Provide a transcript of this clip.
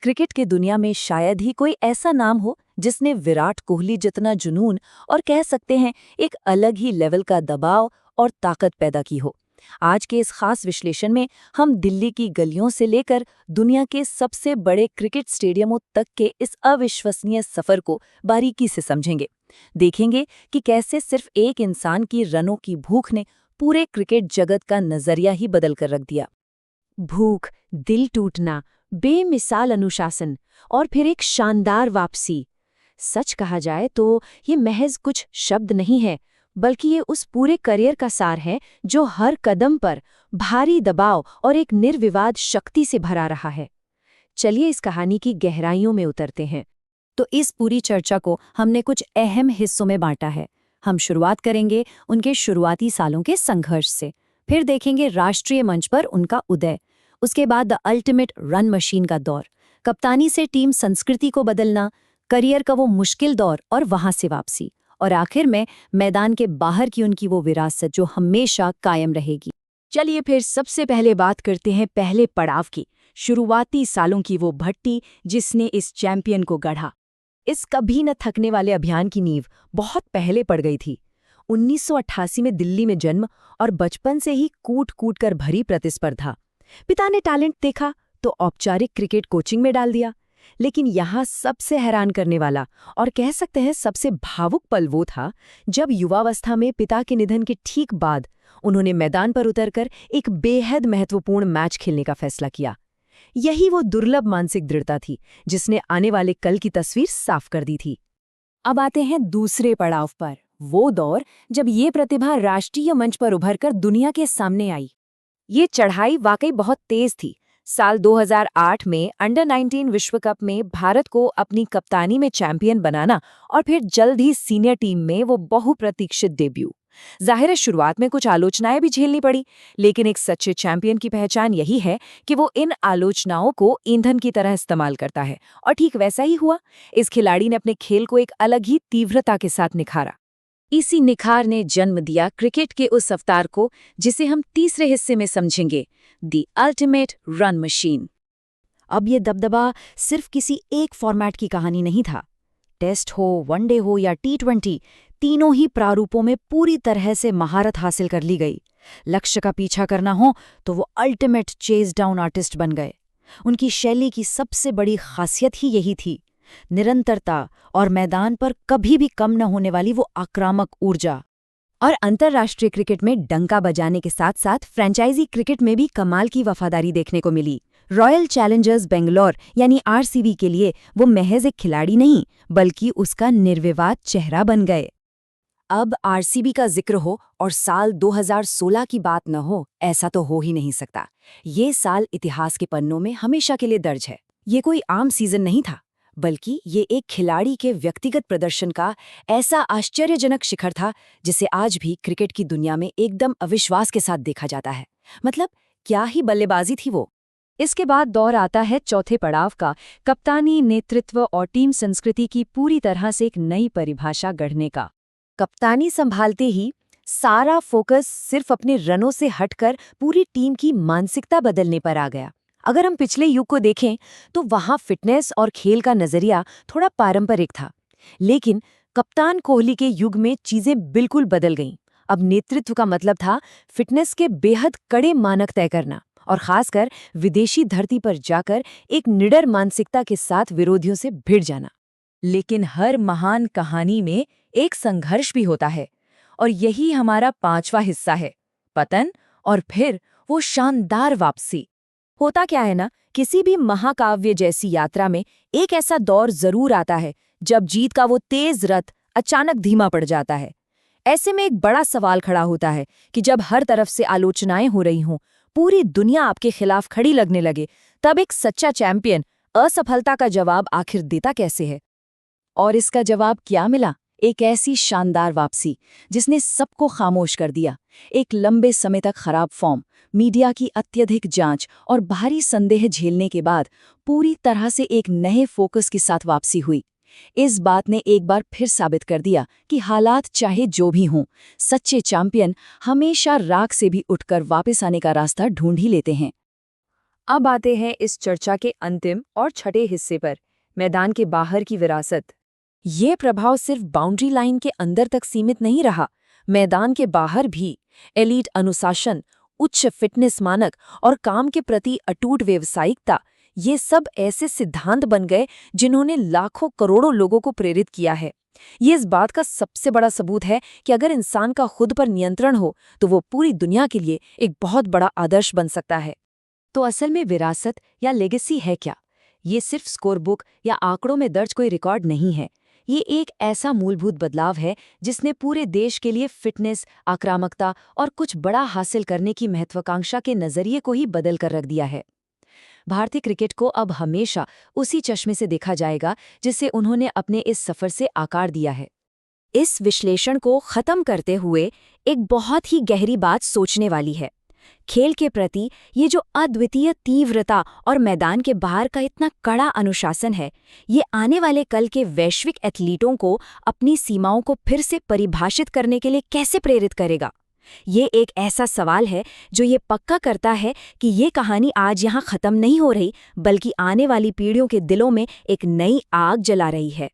Cricket की दुनिया में शायद ही कोई ऐसा नाम हो जिसने विराट कोहली जितना जुनून और कह सकते हैं एक अलग ही लेवल का दबाव और ताकत पैदा की हो। आज के इस खास विश्लेषण में हम दिल्ली की गलियों से लेकर दुनिया के सबसे बड़े क्रिकेट स्टेडियमों तक के इस अविश्वसनीय सफर को बारीकी से समझेंगे। देखेंगे कि कैसे सिर्फ एक इंसान की रनों की भूख ने पूरे क्रिकेट जगत का नजरिया ही बदल कर रख दिया। भूख, दिल टूटना, बेमिसाल अनुशासन और फिर एक शानदार वापसी। सच कहा जाए तो ये महज कुछ शब्द नहीं है, बल्कि ये उस पूरे करियर का सार है जो हर कदम पर भारी दबाव और एक निर्विवाद शक्ति से भरा रहा है। चलिए इस कहानी की गहराइयों में उतरते हैं। तो इस पूरी चर्चा को हमने कुछ अहम हिस्सों में बांटा है। हम शुरुआत करेंगे उनके शुरुआती सालों के संघर्ष से, फिर देखेंगे राष्ट्रीय मंच पर उनका उदय, उसके बाद द अल्टीमेट रन मशीन का दौर, कप्तानी से टीम संस्कृति को बदलना, करियर का वो मुश्किल दौर और वहां से वापसी, और आखिर में मैदान के बाहर की उनकी वो विरासत जो हमेशा कायम रहेगी। चलिए फिर सबसे पहले बात करते हैं पहले पड़ाव की, शुरुआती सालों की वो भट्टी जिसने इस चैंपियन को गढ़ा। इस कभी न थकने वाले अभियान की नींव बहुत पहले पड़ गई थी। 1988 में दिल्ली में जन्म और बचपन से ही कूट कूट कर भरी प्रतिस्पर्धा। पिता ने टैलेंट देखा तो औपचारिक क्रिकेट कोचिंग में डाल दिया। लेकिन यहाँ सबसे हैरान करने वाला और कह सकते हैं सबसे भावुक पल वो था जब युवावस्था में पिता के निधन के ठीक बाद उन्होंने मैदान पर उतरकर एक बेहद महत्वपूर्ण मैच खेलने का फैसला किया। यही वो दुर्लभ मानसिक दृढ़ता थी जिसने आने वाले कल की तस्वीर साफ कर दी थी। अब आते हैं दूसरे पड़ाव पर, वो दौर जब ये प्रतिभा राष्ट्रीय मंच पर उभरकर दुनिया के सामने आई। ये चढ़ाई वाकई बहुत तेज थी। साल 2008 में अंडर 19 विश्व कप में भारत को अपनी कप्तानी में चैंपियन बनाना और फिर जल्द ही सीनियर टीम में वो बहुप्रतीक्षित डेब्यू। जाहिर है शुरुआत में कुछ आलोचनाएं भी झेलनी पड़ी, लेकिन एक सच्चे चैंपियन की पहचान यही है कि वो इन आलोचनाओं को ईंधन की तरह इस्तेमाल करता है, और ठीक वैसा ही हुआ। इस खिलाड़ी ने अपने खेल को एक अलग ही तीव्रता के साथ निखारा। इसी निखार ने जन्म दिया क्रिकेट के उस अवतार को जिसे हम तीसरे हिस्से में समझेंगे, द अल्टीमेट रन मशीन। अब ये दबदबा सिर्फ किसी एक फॉर्मेट की कहानी नहीं था। टेस्ट हो, वनडे हो या T20, तीनों ही प्रारूपों में पूरी तरह से महारत हासिल कर ली गई। लक्ष्य का पीछा करना हो तो वो अल्टीमेट चेज डाउन आर्टिस्ट बन गए। उनकी शैली की सबसे बड़ी खासियत ही यही थी, निरंतरता और मैदान पर कभी भी कम न होने वाली वो आक्रामक ऊर्जा। और अंतर्राष्ट्रीय क्रिकेट में डंका बजाने के साथ साथ फ्रेंचाइजी क्रिकेट में भी कमाल की वफादारी देखने को मिली। रॉयल चैलेंजर्स बेंगलोर यानी RCB के लिए वो महज एक खिलाड़ी नहीं, बल्कि उसका निर्विवाद चेहरा बन गए। अब RCB का जिक्र हो और साल 2016 की बात न हो, ऐसा तो हो ही नहीं सकता। ये साल इतिहास के पन्नों में हमेशा के लिए दर्ज है। ये कोई आम सीजन नहीं था, बल्कि ये एक खिलाड़ी के व्यक्तिगत प्रदर्शन का ऐसा आश्चर्यजनक शिखर था जिसे आज भी क्रिकेट की दुनिया में एकदम अविश्वास के साथ देखा जाता है। मतलब क्या ही बल्लेबाजी थी वो। इसके बाद दौर आता है चौथे पड़ाव का, कप्तानी, नेतृत्व और टीम संस्कृति की पूरी तरह से एक नई परिभाषा गढ़ने का। कप्तानी संभालते ही सारा फोकस सिर्फ अपने रनों से हटकर पूरी टीम की मानसिकता बदलने पर आ गया। अगर हम पिछले युग को देखें तो वहां फिटनेस और खेल का नजरिया थोड़ा पारंपरिक था, लेकिन कप्तान कोहली के युग में चीजें बिल्कुल बदल गईं। अब नेतृत्व का मतलब था फिटनेस के बेहद कड़े मानक तय करना और खासकर विदेशी धरती पर जाकर एक निडर मानसिकता के साथ विरोधियों से भिड़ जाना। लेकिन हर महान कहानी में एक संघर्ष भी होता है, और यही हमारा पांचवा हिस्सा है, पतन और फिर वो शानदार वापसी। होता क्या है ना, किसी भी महाकाव्य जैसी यात्रा में एक ऐसा दौर जरूर आता है जब जीत का वो तेज रथ अचानक धीमा पड़ जाता है। ऐसे में एक बड़ा सवाल खड़ा होता है कि जब हर तरफ से आलोचनाएं हो रही हों, पूरी दुनिया आपके खिलाफ खड़ी लगने लगे, तब एक सच्चा चैंपियन असफलता का जवाब आखिर देता कैसे है? और इसका जवाब क्या मिला? एक ऐसी शानदार वापसी जिसने सबको खामोश कर दिया। एक लंबे समय तक खराब फॉर्म, मीडिया की अत्यधिक जांच और भारी संदेह झेलने के बाद पूरी तरह से एक नए फोकस के साथ वापसी हुई। इस बात ने एक बार फिर साबित कर दिया कि हालात चाहे जो भी हों, सच्चे चैंपियन हमेशा राख से भी उठकर वापस आने का रास्ता ढूंढ ही लेते हैं। अब आते हैं इस चर्चा के अंतिम और छठे हिस्से पर, मैदान के बाहर की विरासत। ये प्रभाव सिर्फ बाउंड्री लाइन के अंदर तक सीमित नहीं रहा, मैदान के बाहर भी एलीट अनुशासन, उच्च फिटनेस मानक और काम के प्रति अटूट व्यावसायिकता, ये सब ऐसे सिद्धांत बन गए जिन्होंने लाखों करोड़ों लोगों को प्रेरित किया है। ये इस बात का सबसे बड़ा सबूत है कि अगर इंसान का खुद पर नियंत्रण हो तो वो पूरी दुनिया के लिए एक बहुत बड़ा आदर्श बन सकता है। तो असल में विरासत या लेगेसी है क्या? ये सिर्फ स्कोरबुक या आंकड़ों में दर्ज कोई रिकॉर्ड नहीं है। ये एक ऐसा मूलभूत बदलाव है जिसने पूरे देश के लिए फिटनेस, आक्रामकता और कुछ बड़ा हासिल करने की महत्वाकांक्षा के नजरिए को ही बदल कर रख दिया है। भारतीय क्रिकेट को अब हमेशा उसी चश्मे से देखा जाएगा जिसे उन्होंने अपने इस सफर से आकार दिया है। इस विश्लेषण को खत्म करते हुए एक बहुत ही गहरी बात सोचने वाली है। खेल के प्रति ये जो अद्वितीय तीव्रता और मैदान के बाहर का इतना कड़ा अनुशासन है, ये आने वाले कल के वैश्विक एथलीटों को अपनी सीमाओं को फिर से परिभाषित करने के लिए कैसे प्रेरित करेगा? ये एक ऐसा सवाल है जो ये पक्का करता है कि ये कहानी आज यहाँ खत्म नहीं हो रही, बल्कि आने वाली पीढ़ियों के दिलों में एक नई आग जला रही है।